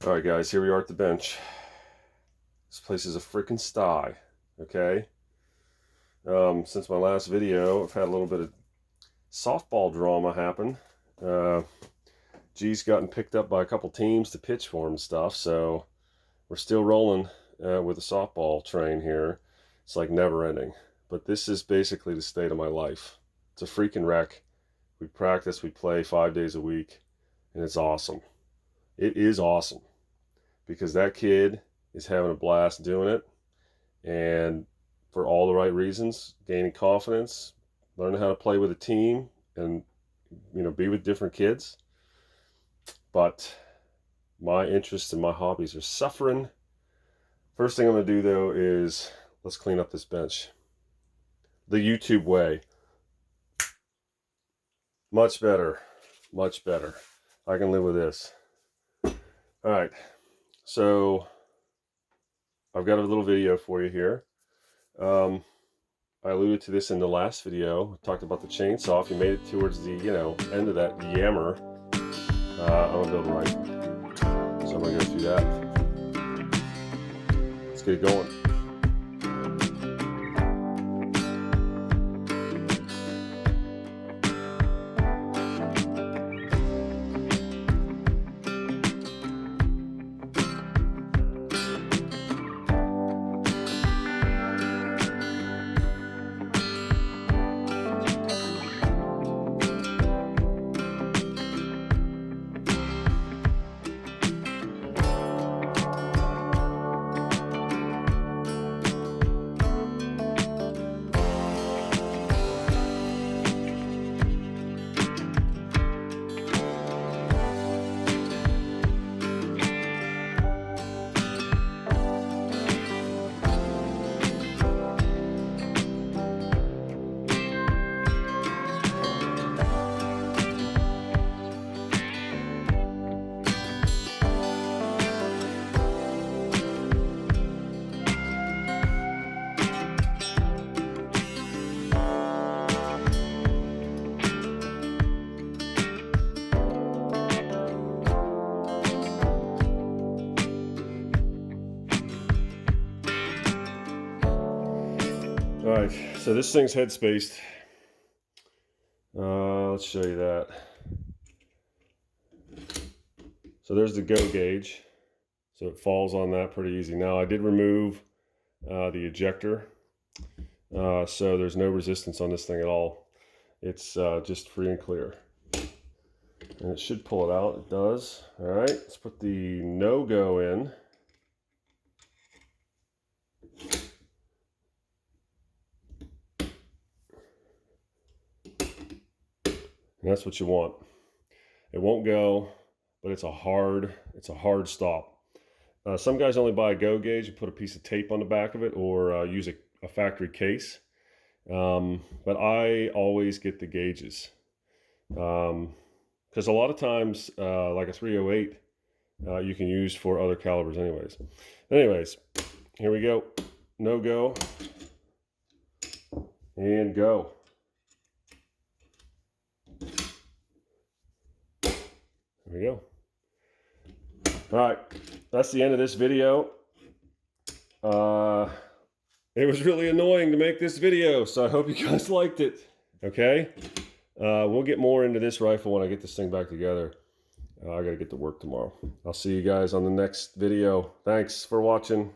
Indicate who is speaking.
Speaker 1: All right, guys, here we are at the bench. This place is a freaking sty, okay? Since my last video, I've had a little bit of softball drama happen. G's gotten picked up by a couple teams to pitch for him and stuff, so we're still rolling with the softball train here. It's like never ending. But this is basically the state of my life. It's a freaking wreck. We practice, we play 5 days a week, and it's awesome. It is awesome because that kid is having a blast doing it, and for all the right reasons, gaining confidence, learning how to play with a team, and be with different kids. But my interests and my hobbies are suffering. First thing I'm going to do, though, is let's clean up this bench the YouTube way. Much better, much better. I can live with this. All right, so I've got a little video for you here. I alluded to this in the last video. I talked about the chainsaw. If you made it towards the end of that yammer, I'm gonna build it right. So I'm gonna go through that. Let's get it going. All right, so this thing's head spaced. Let's show you that. So there's the go gauge. So it falls on that pretty easy. Now I did remove the ejector. So there's no resistance on this thing at all. It's just free and clear. And it should pull it out. It does. All right, let's put the no-go in. And that's what you want. It won't go, but it's a hard stop. Some guys only buy a go gauge and put a piece of tape on the back of it, or use a factory case. But I always get the gauges. Because a lot of times, like a 308, you can use for other calibers anyways. Here we go. No go. And go. There we go. All right, that's the end of this video. It was really annoying to make this video, so I hope you guys liked it. Okay, we'll get more into this rifle when I get this thing back together. I gotta get to work tomorrow. I'll see you guys on the next video. Thanks for watching.